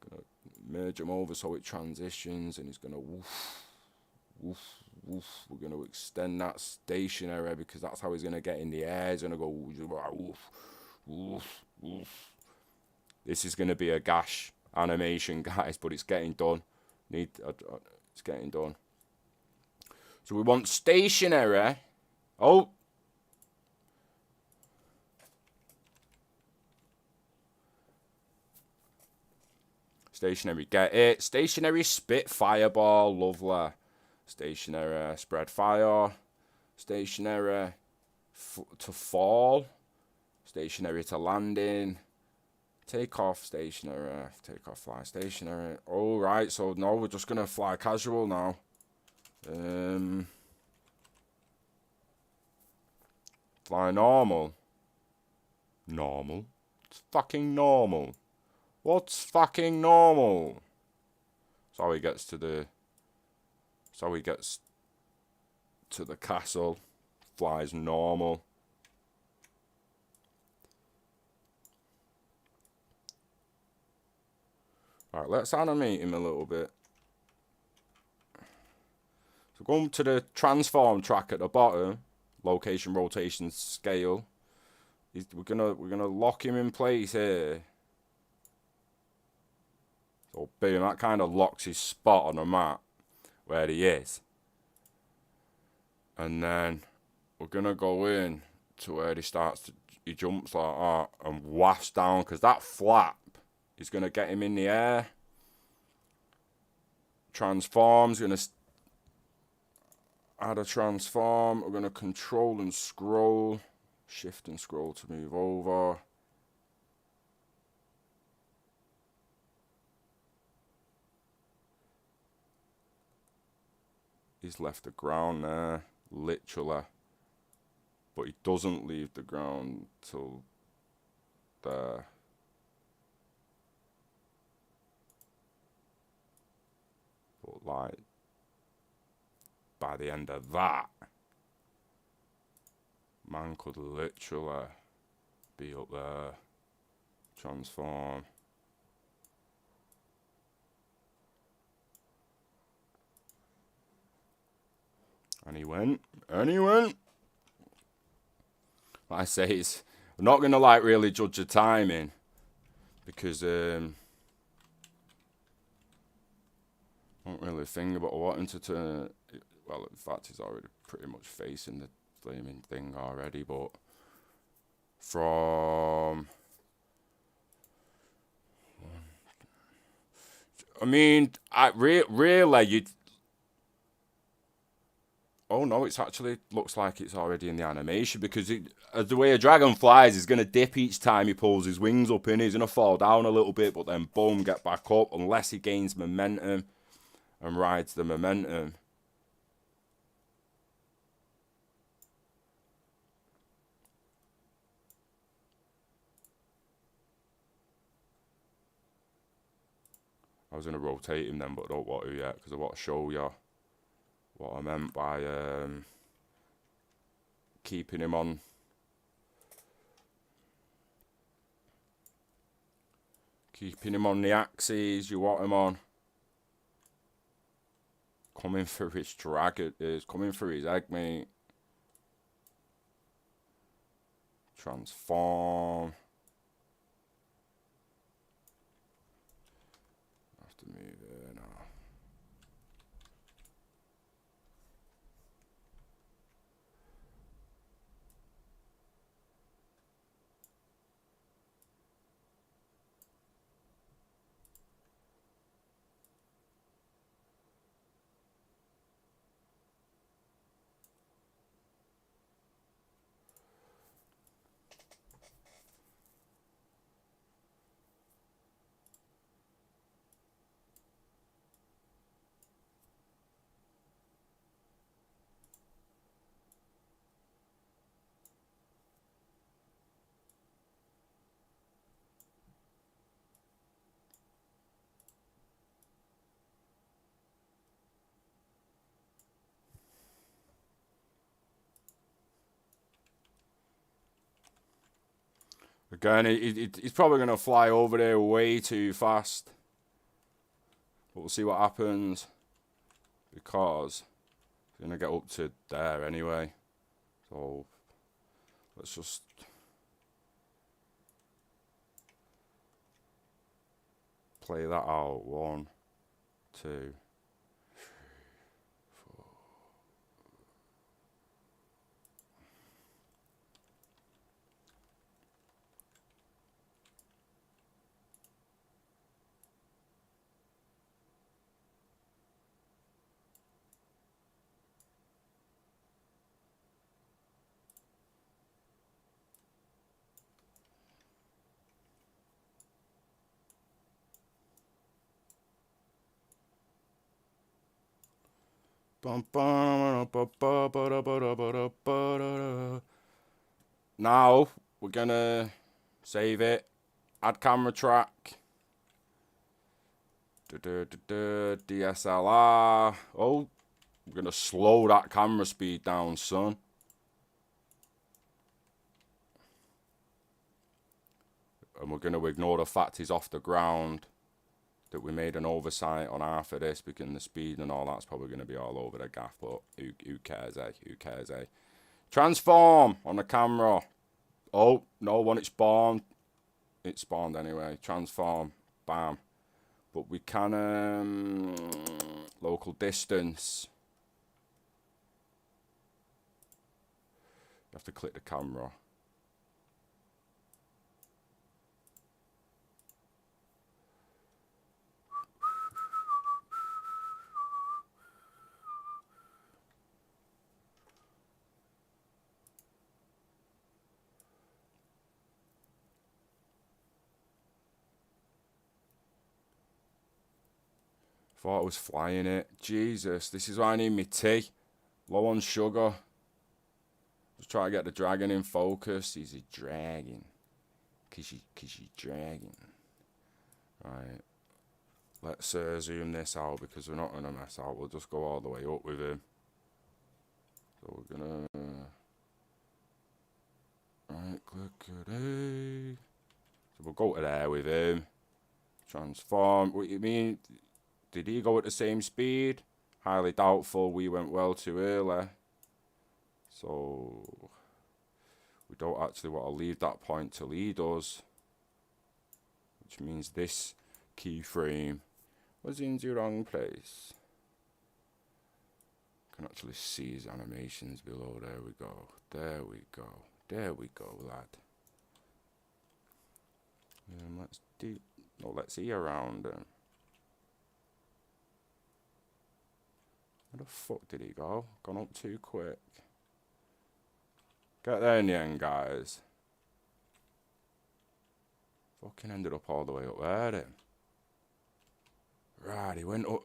Gonna merge them over so it transitions, and it's gonna woof, woof, woof. We're gonna extend that stationary because that's how he's gonna get in the air. He's gonna go woof, woof, woof. This is gonna be a gash animation, guys, but it's getting done. It's getting done. So we want stationary. Oh. Stationary, get it. Stationary, spit fireball, lovely. Stationary, spread fire. Stationary, to fall. Stationary to landing. Take off, stationary. Take off, fly, stationary. All right, so no, we're just gonna fly casual now. Fly normal. Normal. It's fucking normal. What's fucking normal? So he gets to the... So he gets to the castle. Flies normal. Alright, let's animate him a little bit. So going to the transform track at the bottom. Location, rotation, scale. We're gonna lock him in place here. So boom, that kind of locks his spot on the map where he is. And then we're gonna go in to where he jumps like that and wafts down, because that flap is gonna get him in the air. Transforms, gonna add a transform. We're gonna control and scroll, shift and scroll to move over. He's left the ground there, literally. But he doesn't leave the ground till there. But like, by the end of that, man could literally be up there, transform. And he went. Like I say, I'm not going to like really judge the timing, because I don't really think about wanting to turn it. Well, in fact, he's already pretty much facing the flaming thing already, but from... I mean, really, you'd... Oh no, it's actually looks like it's already in the animation, because the way a dragon flies, he's going to dip each time he pulls his wings up in. He's going to fall down a little bit, but then boom, get back up, unless he gains momentum and rides the momentum. I was going to rotate him then, but I don't want to yet, because I want to show you what I meant by keeping him on. Keeping him on the axes, you want him on. Coming for his dragon, is coming for his egg, mate. Transform. I have to move there now. Again, he's probably going to fly over there way too fast. But we'll see what happens. Because he's going to get up to there anyway. So let's just... play that out. 1, 2... Now we're gonna save it. Add camera track. DSLR. Oh, we're gonna slow that camera speed down, son. And we're gonna ignore the fact he's off the ground. That we made an oversight on half of this because the speed and all that's probably going to be all over the gaff, but who cares, eh? Who cares, eh? Transform on the camera. Oh, no, when it spawned anyway. Transform, bam. But we can, local distance. You have to click the camera. Thought I was flying it. Jesus, this is why I need my tea. Low on sugar. Just try to get the dragon in focus. He's a dragon. Cause you dragon. Right. Let's zoom this out because we're not going to mess out. We'll just go all the way up with him. So we're going to... Right, click it. So we'll go to there with him. Transform. What you mean? Did he go at the same speed? Highly doubtful. We went well too early. So we don't actually want to leave that point till he does. Which means this keyframe was in the wrong place. Can actually see his animations below. There we go. There we go. There we go, lad. Let's see around him. Where the fuck did he go? Gone up too quick. Get there in the end, guys. Fucking ended up all the way up there then. Right, he went up.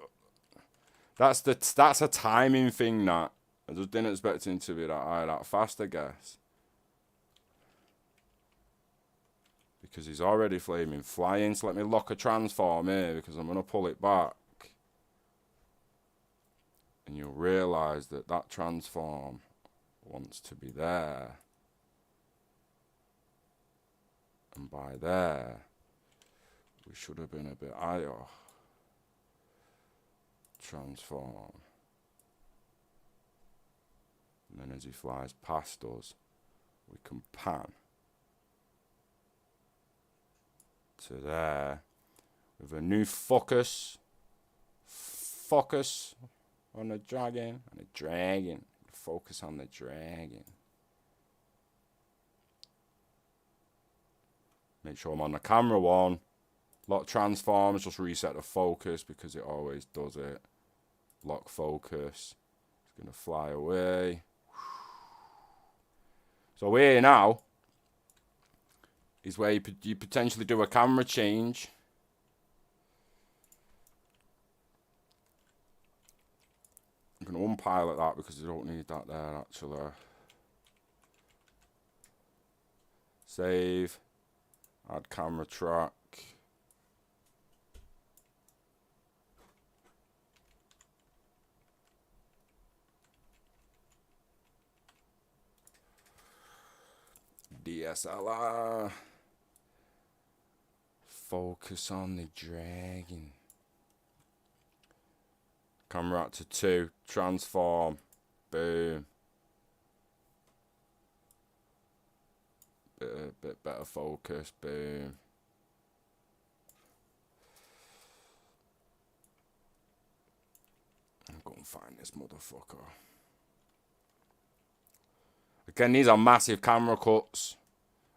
That's a timing thing, that. I just didn't expect him to be that fast, I guess. Because he's already flaming flying, so let me lock a transform here because I'm going to pull it back. And you'll realise that that transform wants to be there. And by there, we should have been a bit higher. Transform. And then as he flies past us, we can pan to there with a new focus. Focus on the dragon, and the dragon. Focus on the dragon. Make sure I'm on the camera one. Lock transforms, just reset the focus because it always does it. Lock focus. It's going to fly away. So here now is where you potentially do a camera change. I'm going to unpilot that because you don't need that there actually. Save. Add camera track. DSLR. Focus on the dragon. Camera actor 2. Transform. Boom. Bit better focus. Boom. I'm going to find this motherfucker. Again, these are massive camera cuts.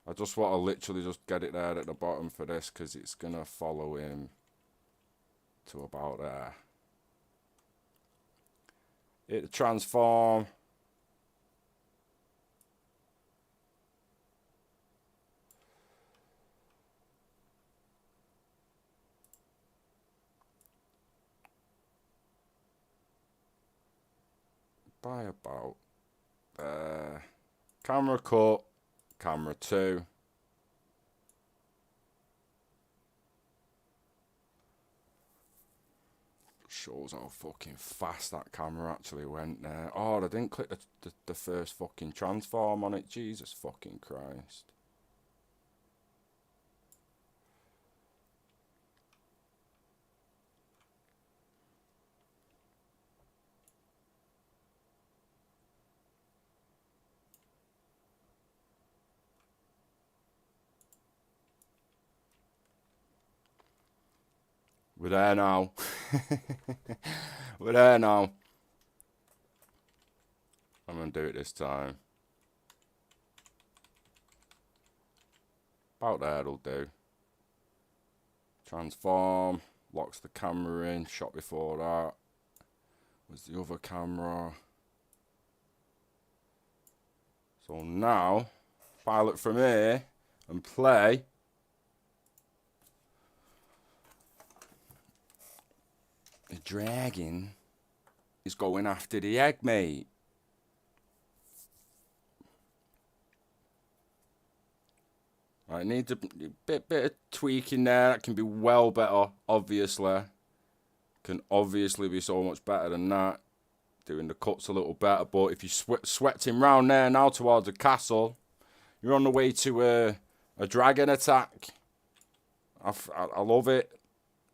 I just want to literally just get it there at the bottom for this because it's going to follow him to about there. Hit the transform. By about there. Camera cut. Camera 2. Shows how fucking fast that camera actually went there. Oh, I didn't click the first fucking transform on it. Jesus fucking Christ. We're there now. We're there now. I'm going to do it this time. About there it'll do. Transform. Locks the camera in. Shot before that. Where's the other camera? So now, pilot from here and play. The dragon is going after the egg, mate. I need a bit of tweaking there. That can be well better, obviously. Can obviously be so much better than that. Doing the cuts a little better. But if you swept him round there now towards the castle, you're on the way to a dragon attack. I love it.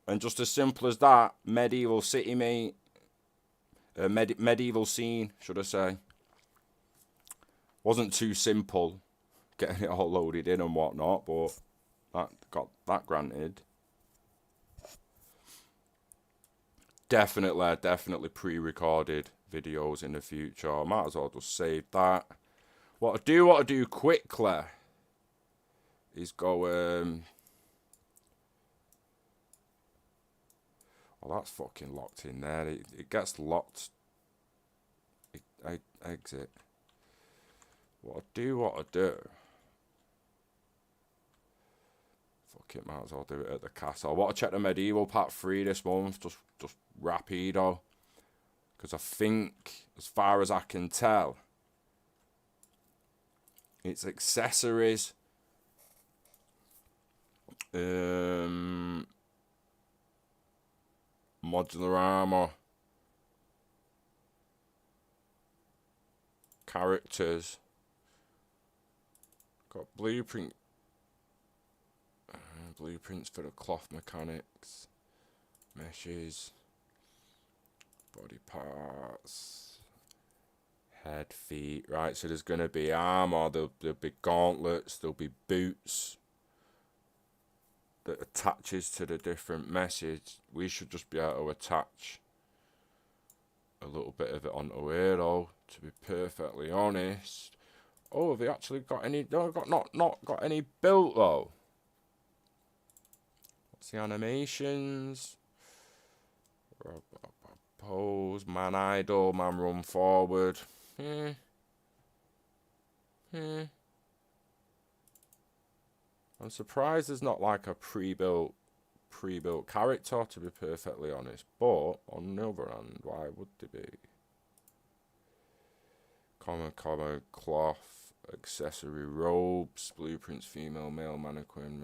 And just as simple as that, medieval city, mate. Medieval scene, should I say. Wasn't too simple, getting it all loaded in and whatnot, but that got that granted. Definitely pre-recorded videos in the future. I might as well just save that. What I do want to do quickly is go... Well, that's fucking locked in there. It gets locked. I exit. What I do. Fuck it, might as well do it at the castle. I want to check the medieval part 3 this month. Just rapido. Because I think, as far as I can tell, it's accessories. Modular armor, characters, got blueprints for the cloth mechanics, meshes, body parts, head, feet. Right, so there's going to be armor, there'll be gauntlets, there'll be boots that attaches to the different message. We should just be able to attach a little bit of it onto here, though, to be perfectly honest. Oh, have they actually got any? No, not got any built though. What's the animations? Pose, man idle, man run forward. I'm surprised there's not like a pre-built character, to be perfectly honest. But on the other hand, why would there be? Common cloth, accessory robes, blueprints, female, male mannequin.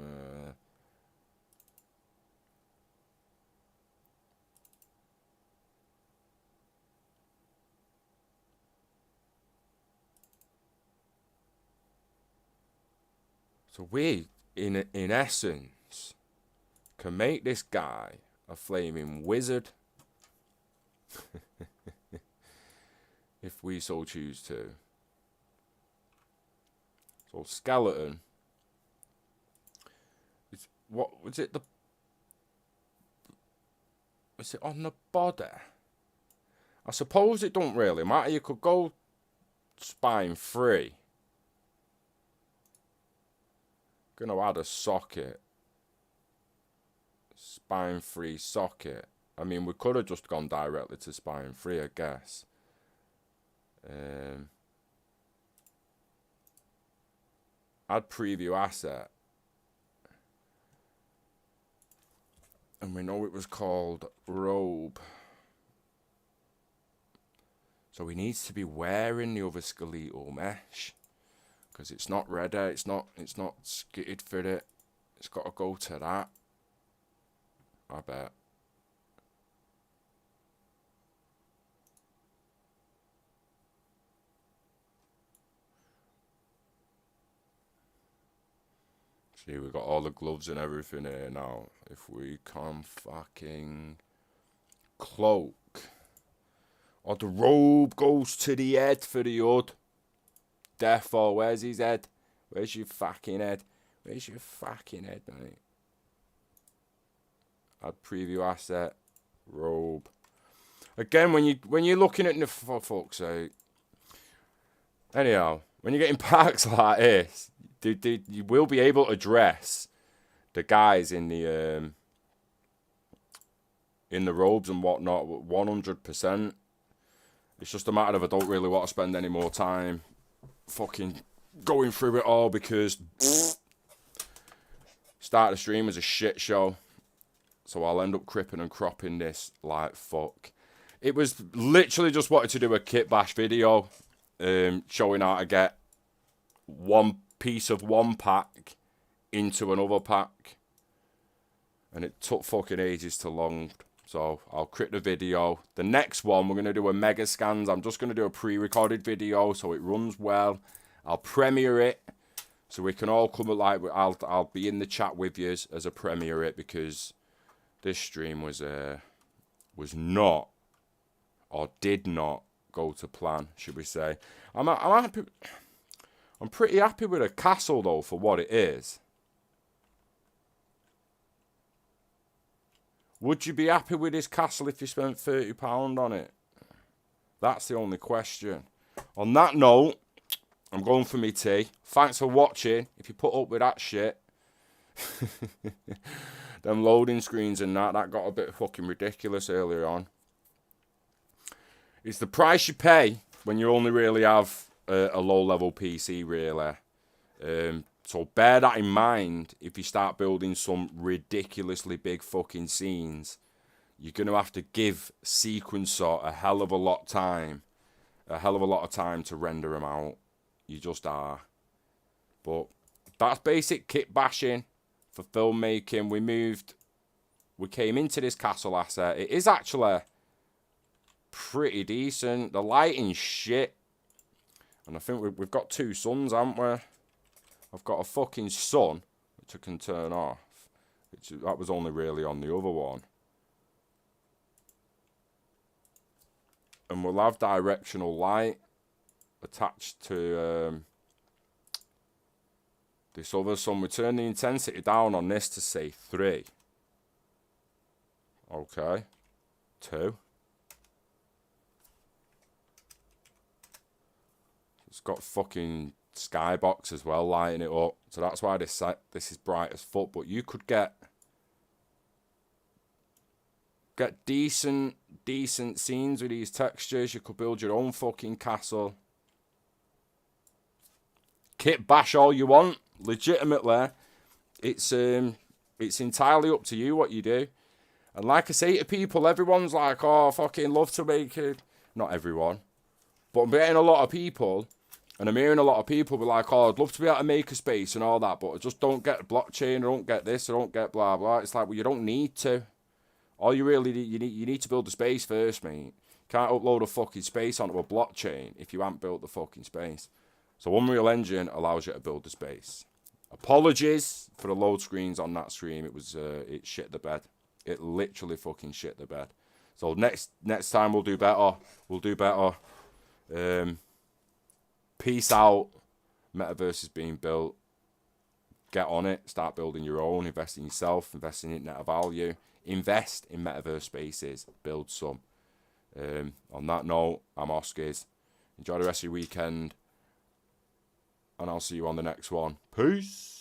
So we, in essence, can make this guy a flaming wizard. If we so choose to. So skeleton. What was it? Was it on the body? I suppose it don't really matter. You could go spine free. Gonna add a socket. Spine free socket. I mean, we could have just gone directly to spine free, I guess. Add preview asset. And we know it was called robe. So he needs to be wearing the other skeletal mesh. Because it's not ready, it's not skitted for it. It's got to go to that. I bet. See, we got all the gloves and everything here now. If we can fucking cloak. Or the robe goes to the head for the hood. Therefore, where's his head? Where's your fucking head? Where's your fucking head, mate? Add preview asset. Robe. Again, when you're looking at the, for fuck's sake. Anyhow, when you're getting packs like this, you will be able to dress the guys in the robes and whatnot 100%. It's just a matter of I don't really want to spend any more time fucking going through it all because start the stream was a shit show. So I'll end up cripping and cropping this like fuck. It was literally just wanted to do a kit bash video showing how to get one piece of one pack into another pack. And it took fucking ages to long. So I'll crit the video. The next one, we're going to do a mega scans. I'm just going to do a pre-recorded video so it runs well. I'll premiere it so we can all come like I'll be in the chat with you as a premiere it because this stream was not or did not go to plan, should we say. I'm happy. I'm pretty happy with a castle though for what it is. Would you be happy with this castle if you spent £30 on it? That's the only question. On that note, I'm going for me tea. Thanks for watching. If you put up with that shit. Them loading screens and that got a bit fucking ridiculous earlier on. It's the price you pay when you only really have a low-level PC, really. So bear that in mind if you start building some ridiculously big fucking scenes. You're going to have to give Sequencer a hell of a lot of time to render them out. You just are. But that's basic kit bashing for filmmaking. We came into this castle asset. It is actually pretty decent. The lighting's shit. And I think we've got two suns, haven't we? I've got a fucking sun, which I can turn off. That was only really on the other one. And we'll have directional light attached to this other sun. We turn the intensity down on this to say 3. Okay. 2. It's got fucking skybox as well lighting it up, so that's why this is bright as fuck. But you could get decent scenes with these textures. You could build your own fucking castle. Kit bash all you want, legitimately. It's entirely up to you what you do. And like I say to people, everyone's like, oh, I fucking love to make it. Not everyone, but I'm getting a lot of people. And I'm hearing a lot of people be like, oh, I'd love to be able to make a space and all that, but I just don't get blockchain, I don't get this, I don't get blah, blah. It's like, well, you don't need to. All you really need, you need to build the space first, mate. You can't upload a fucking space onto a blockchain if you haven't built the fucking space. So Unreal Engine allows you to build the space. Apologies for the load screens on that stream. It shit the bed. It literally fucking shit the bed. So next time we'll do better. We'll do better. Peace out. Metaverse is being built. Get on it. Start building your own. Invest in yourself. Invest in internet value. Invest in Metaverse spaces. Build some. On that note, I'm Oscars. Enjoy the rest of your weekend. And I'll see you on the next one. Peace.